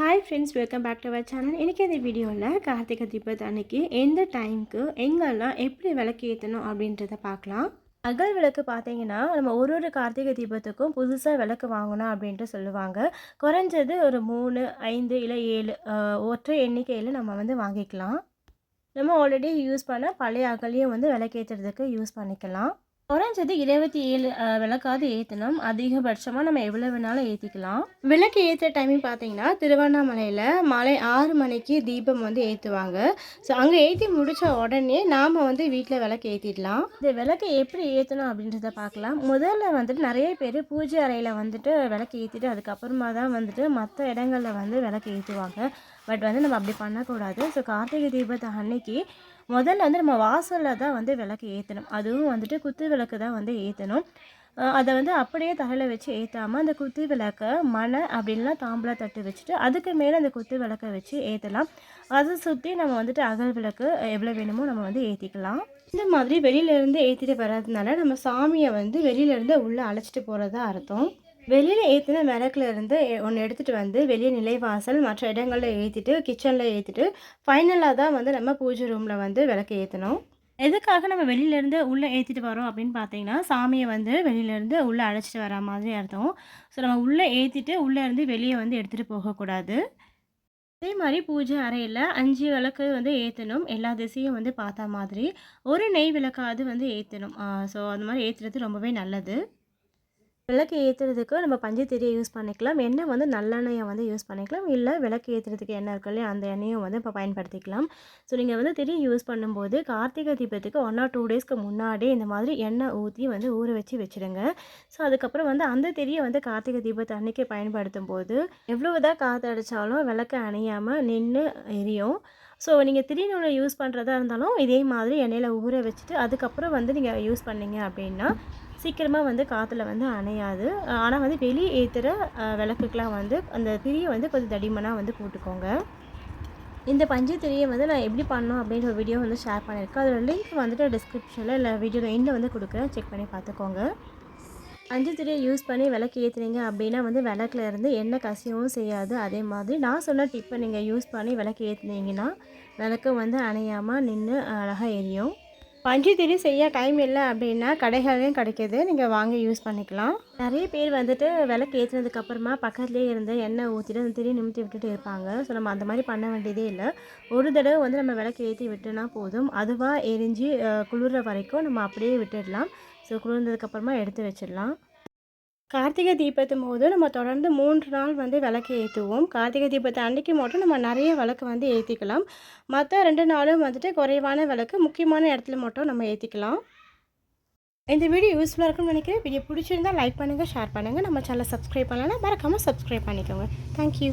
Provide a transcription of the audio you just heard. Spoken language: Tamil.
Hi friends, welcome back to our channel. இன்றைக்கி இந்த வீடியோவில் கார்த்திகை தீபத்து அன்னைக்கு எந்த டைமுக்கு எங்கெல்லாம் எப்படி விளக்கு ஏற்றணும் அப்படின்றத பார்க்கலாம். அகல் விளக்கு பார்த்தீங்கன்னா நம்ம ஒரு கார்த்திகை தீபத்துக்கும் புதுசாக விளக்கு வாங்கணும் அப்படின்ட்டு சொல்லுவாங்க. குறைஞ்சது ஒரு 3, 5 இல்லை 7 ஒற்றை எண்ணிக்கையில் நம்ம வாங்கிக்கலாம். நம்ம ஆல்ரெடி யூஸ் பண்ண பழைய அகலையும் விளக்கேற்றுறதுக்கு யூஸ் பண்ணிக்கலாம். குறைஞ்சது 27 விளக்காவது ஏற்றணும். அதிகபட்சமாக நம்ம எவ்வளோ வேணாலும் ஏற்றிக்கலாம். விளக்கு ஏற்றுற டைமிங் பார்த்தீங்கன்னா திருவண்ணாமலையில் மாலை 6 மணிக்கு தீபம் ஏற்றுவாங்க. ஸோ அங்கே ஏற்றி முடித்த உடனே நாம் வீட்டில் விளக்கு ஏற்றிடலாம். இந்த விளக்கு எப்படி ஏற்றணும் அப்படின்றத பார்க்கலாம். முதல்ல நிறைய பேர் பூஜை அறையில் விளக்கு ஏற்றிட்டு அதுக்கப்புறமா தான் மற்ற இடங்களில் விளக்கு ஏற்றுவாங்க. பட் நம்ம அப்படி பண்ணக்கூடாது. ஸோ கார்த்திகை தீபத்தை அன்னைக்கு முதல்ல நம்ம வாசலில் தான் விளக்கு ஏற்றணும். அதுவும் குத்து விளக்கு தான் ஏற்றணும். அதை அப்படியே தலையில் வச்சு ஏற்றாமல் அந்த குத்து விளக்கை மணை அப்படின்லாம் தாம்பூல தட்டு வச்சுட்டு அதுக்கு மேலே அந்த குத்து விளக்கை வச்சு ஏற்றலாம். அதை சுற்றி நம்ம அகல் விளக்கு எவ்வளோ வேணுமோ நம்ம ஏற்றிக்கலாம். இந்த மாதிரி வெளியிலேருந்து ஏற்றிட்டு வர்றதுனால நம்ம சாமியை வெளியிலேருந்து உள்ளே அழைச்சிட்டு போகிறதா அர்த்தம். வெளியில் ஏற்றின விளக்குல இருந்து ஒன்று எடுத்துகிட்டு வெளியே நிலைவாசல் மற்ற இடங்களில் ஏற்றிட்டு கிச்சனில் ஏற்றிட்டு ஃபைனலாக தான் நம்ம பூஜை ரூமில் விளக்கு ஏற்றணும். எதுக்காக நம்ம வெளியிலேருந்து உள்ளே ஏற்றிட்டு வரோம் அப்படின்னு பார்த்தீங்கன்னா சாமியை வெளியிலேருந்து உள்ளே அழைச்சிட்டு வர மாதிரி அர்த்தம். ஸோ நம்ம உள்ளே ஏற்றிட்டு உள்ளே வெளியே எடுத்துகிட்டு போகக்கூடாது. அதே மாதிரி பூஜை அறையில் 5 விளக்கு ஏற்றணும். எல்லா திசையும் பார்த்தா மாதிரி ஒரு நெய் விளக்காவது ஏற்றணும். ஸோ அந்த மாதிரி ஏற்றுறது ரொம்பவே நல்லது. விளக்கு ஏற்றுறதுக்கு நம்ம பஞ்சத்திரியை யூஸ் பண்ணிக்கலாம். எண்ணெய் நல்லெண்ணெயை யூஸ் பண்ணிக்கலாம். இல்லை விளக்கு ஏற்றுறதுக்கு எண்ணெய் இருக்கு இல்லையா, அந்த எண்ணெயும் இப்போ பயன்படுத்திக்கலாம். ஸோ நீங்கள் திரி யூஸ் பண்ணும்போது கார்த்திகை தீபத்துக்கு 1 or 2 டேஸ்க்கு முன்னாடியே இந்த மாதிரி எண்ணெய் ஊற்றி ஊற வச்சுடுங்க. ஸோ அதுக்கப்புறம் அந்த திரியை கார்த்திகை தீபத்தை அன்றைக்கி பயன்படுத்தும் போது எவ்வளவுதான் காற்றடிச்சாலும் விளக்கு அணையாமல் நின்று எரியும். ஸோ நீங்கள் திரி நூலை யூஸ் பண்ணுறதா இருந்தாலும் இதே மாதிரி எண்ணெயில் ஊற வச்சுட்டு அதுக்கப்புறம் நீங்கள் யூஸ் பண்ணிங்க அப்படின்னா சீக்கிரமாக காற்றுல அணையாது. ஆனால் வெளியே ஏற்றுற விளக்குக்கெலாம் அந்த திரியை கொஞ்சம் தடிமனாக போட்டுக்கோங்க. இந்த பஞ்சு திரியை நான் எப்படி பண்ணோம் அப்படின்ற ஒரு வீடியோ ஷேர் பண்ணியிருக்கேன். அதோட லிங்க் டிஸ்கிரிப்ஷனில் இல்லை வீடியோ எண்டில் கொடுக்குறேன், செக் பண்ணி பார்த்துக்கோங்க. பஞ்சு திரியை யூஸ் பண்ணி விளக்கு ஏற்றுனீங்க அப்படின்னா விளக்குல இருந்து எண்ணெய் கசியவும் செய்யாது. அதே மாதிரி நான் சொன்ன டிப்பை நீங்கள் யூஸ் பண்ணி விளக்கு ஏற்றுனீங்கன்னா விளக்கு அணையாமல் நின்று அழகாக எரியும். பஞ்சு திரி செய்ய டைம் இல்லை அப்படின்னா கடைகளையும் கிடைக்கிது, நீங்கள் வாங்கி யூஸ் பண்ணிக்கலாம். நிறைய பேர் விளக்கு ஏற்றினதுக்கப்புறமா பக்கத்துலேயே இருந்து எண்ணெய் ஊற்றிட்டு அந்த திரி நிமித்தி விட்டுட்டு இருப்பாங்க. ஸோ நம்ம அந்த மாதிரி பண்ண வேண்டியதே இல்லை. ஒரு தடவை நம்ம விளக்கு ஏற்றி விட்டுனா போதும். அதுவாக எரிஞ்சு குளிர்ற வரைக்கும் நம்ம அப்படியே விட்டுடலாம். ஸோ குளிர்ந்ததுக்கப்புறமா எடுத்து வச்சிடலாம். கார்த்திகை தீபத்து போது நம்ம தொடர்ந்து 3 நாள் விளக்கு ஏற்றுவோம். கார்த்திகை தீபத்தை அன்றைக்கி மட்டும் நம்ம நிறைய விளக்கு ஏற்றிக்கலாம். மற்ற 2 நாளும் குறைவான விளக்கு முக்கியமான இடத்துல மட்டும் நம்ம ஏற்றிக்கலாம். இந்த வீடியோ யூஸ்ஃபுல்லாக இருக்குன்னு நினைக்கிறேன். வீடியோ பிடிச்சிருந்தால் லைக் பண்ணுங்கள், ஷேர் பண்ணுங்கள். நம்ம சேனலை சப்ஸ்கிரைப் பண்ணலைன்னா மறக்காமல் சப்ஸ்கிரைப் பண்ணிக்கோங்க. தேங்க்யூ.